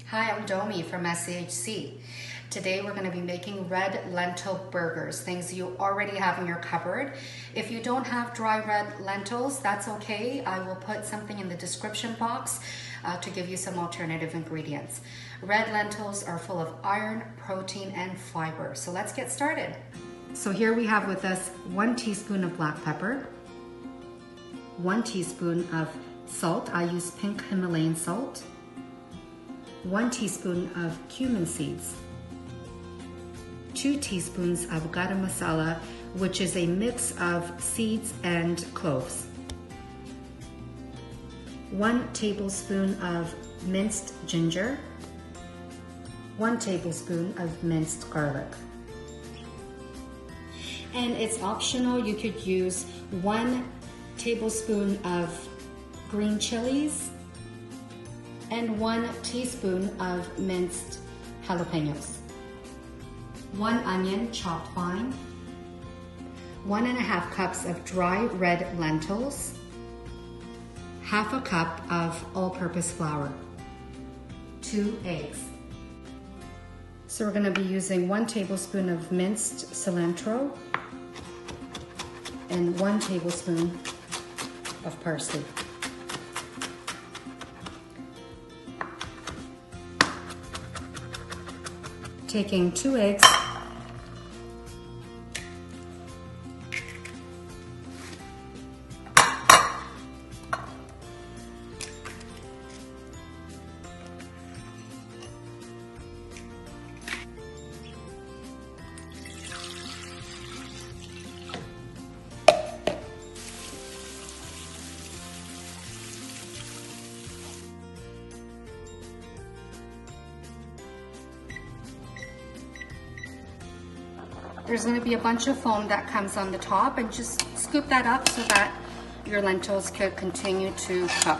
Hi, I'm Domi from SCHC. Today we're going to be making red lentil burgers, things you already have in your cupboard. If you don't have dry red lentils, that's okay. I will put something in the description box to give you some alternative ingredients. Red lentils are full of iron, protein, and fiber. So let's get started. So here we have with us 1 teaspoon of black pepper, 1 teaspoon of salt. I use pink Himalayan salt. 1 teaspoon of cumin seeds, 2 teaspoons of garam masala, which is a mix of seeds and cloves, 1 tablespoon of minced ginger, 1 tablespoon of minced garlic. And it's optional, you could use 1 tablespoon of green chilies and 1 teaspoon of minced jalapenos, 1 onion chopped fine, 1½ cups of dry red lentils, ½ a cup of all-purpose flour, 2 eggs. So we're going to be using 1 tablespoon of minced cilantro and 1 tablespoon of parsley. Taking 2 eggs, there's going to be a bunch of foam that comes on the top, and just scoop that up so that your lentils could continue to cook.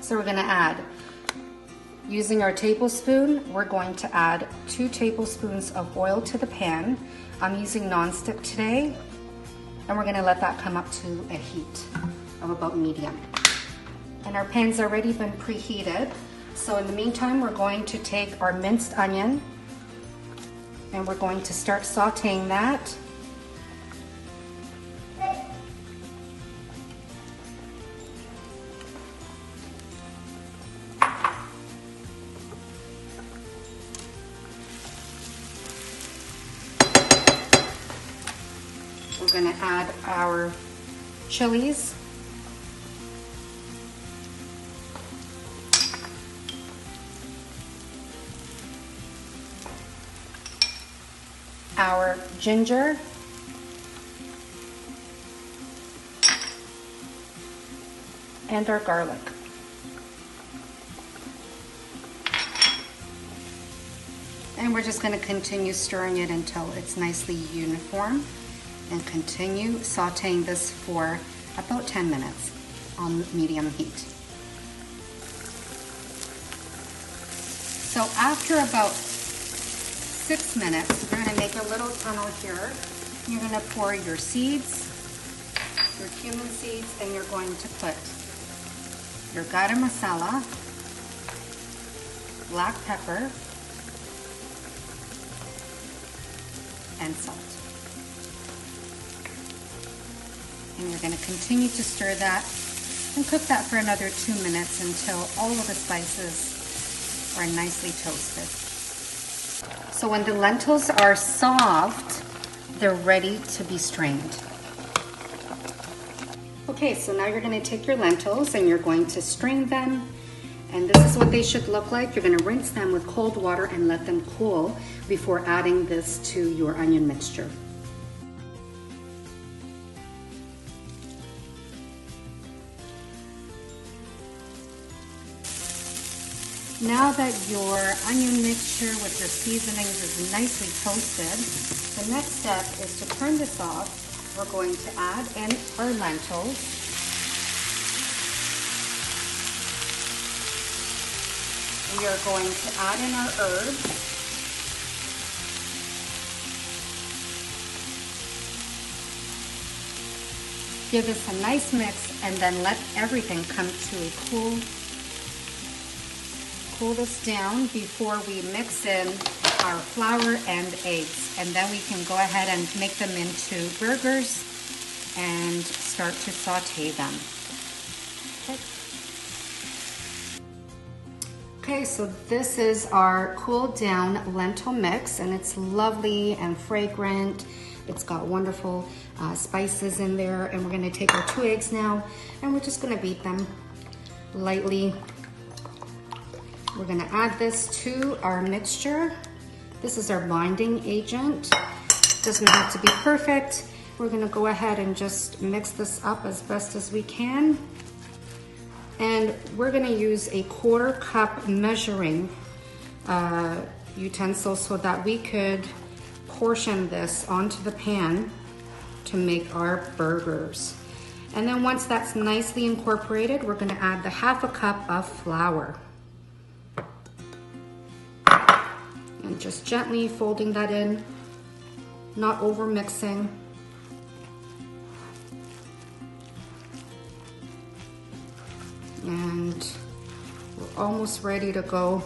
So we're going to add, using our tablespoon, we're going to add 2 tablespoons of oil to the pan. I'm using nonstick today. And we're gonna let that come up to a heat of about medium. And our pan's already been preheated. So in the meantime, we're going to take our minced onion and we're going to start sauteing that. We're going to add our chilies, our ginger, and our garlic. And we're just going to continue stirring it until it's nicely uniform. And continue sauteing this for about 10 minutes on medium heat. So after about 6 minutes, we're going to make a little tunnel here. You're going to pour your seeds, your cumin seeds, and you're going to put your garam masala, black pepper, and salt. And you're going to continue to stir that and cook that for another 2 minutes until all of the spices are nicely toasted. So when the lentils are soft, they're ready to be strained. Okay, so now you're going to take your lentils and you're going to strain them. And this is what they should look like. You're going to rinse them with cold water and let them cool before adding this to your onion mixture. Now that your onion mixture with your seasonings is nicely toasted, the next step is to turn this off. We're going to add in our lentils. We are going to add in our herbs. Give this a nice mix and then let everything come to a cool this down before we mix in our flour and eggs. And then we can go ahead and make them into burgers and start to saute them. Okay, so this is our cooled down lentil mix, and it's lovely and fragrant. It's got wonderful spices in there, and we're gonna take our 2 eggs now, and we're just gonna beat them lightly. We're gonna add this to our mixture. This is our binding agent. Doesn't have to be perfect. We're gonna go ahead and just mix this up as best as we can. And we're gonna use a 1/4 cup measuring utensil so that we could portion this onto the pan to make our burgers. And then once that's nicely incorporated, we're gonna add the 1/2 cup of flour. And just gently folding that in, not over mixing. And we're almost ready to go.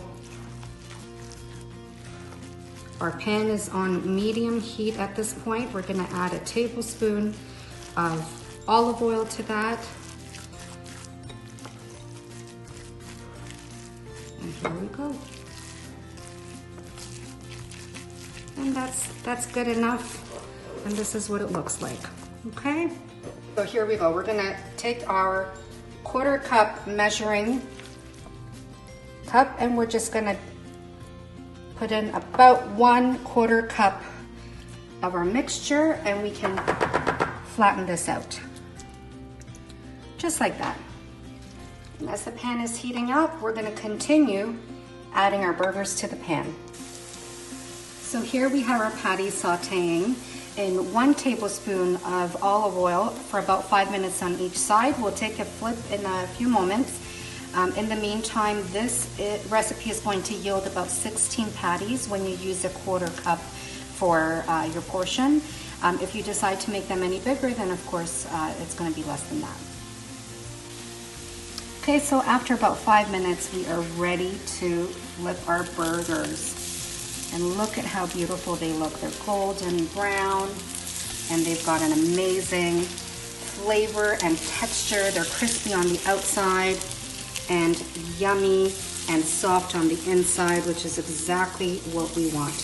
Our pan is on medium heat at this point. We're gonna add a tablespoon of olive oil to that. And here we go. And that's good enough. And this is what it looks like, okay? So here we go. We're gonna take our 1/4 cup measuring cup, and we're just gonna put in about 1/4 cup of our mixture, and we can flatten this out. Just like that. And as the pan is heating up, we're gonna continue adding our burgers to the pan. So here we have our patties sauteing in 1 tablespoon of olive oil for about 5 minutes on each side. We'll take a flip in a few moments. In the meantime, this recipe is going to yield about 16 patties when you use a 1/4 cup for your portion. If you decide to make them any bigger, then of course it's going to be less than that. Okay, so after about 5 minutes, we are ready to flip our burgers. And look at how beautiful they look. They're golden brown, and they've got an amazing flavor and texture. They're crispy on the outside and yummy and soft on the inside, which is exactly what we want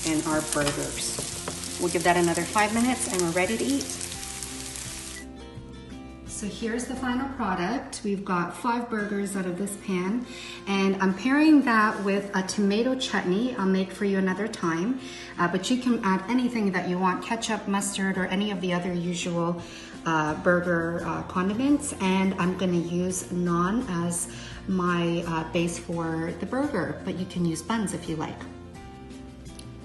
in our burgers. We'll give that another 5 minutes and we're ready to eat. So here's the final product. We've got 5 burgers out of this pan, and I'm pairing that with a tomato chutney I'll make for you another time, but you can add anything that you want, ketchup, mustard, or any of the other usual burger condiments, and I'm gonna use naan as my base for the burger, but you can use buns if you like.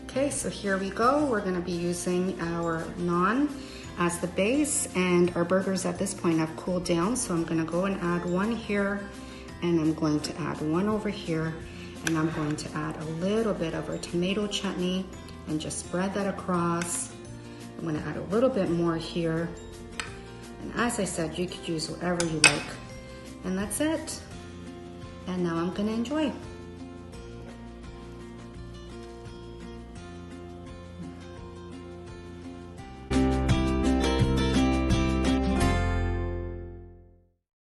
Okay, so here we go. We're gonna be using our naan as the base, and our burgers at this point have cooled down, so I'm gonna go and add 1 here, and I'm going to add 1 over here, and I'm going to add a little bit of our tomato chutney and just spread that across. I'm gonna add a little bit more here, and as I said, you could use whatever you like. And that's it. And now I'm gonna enjoy.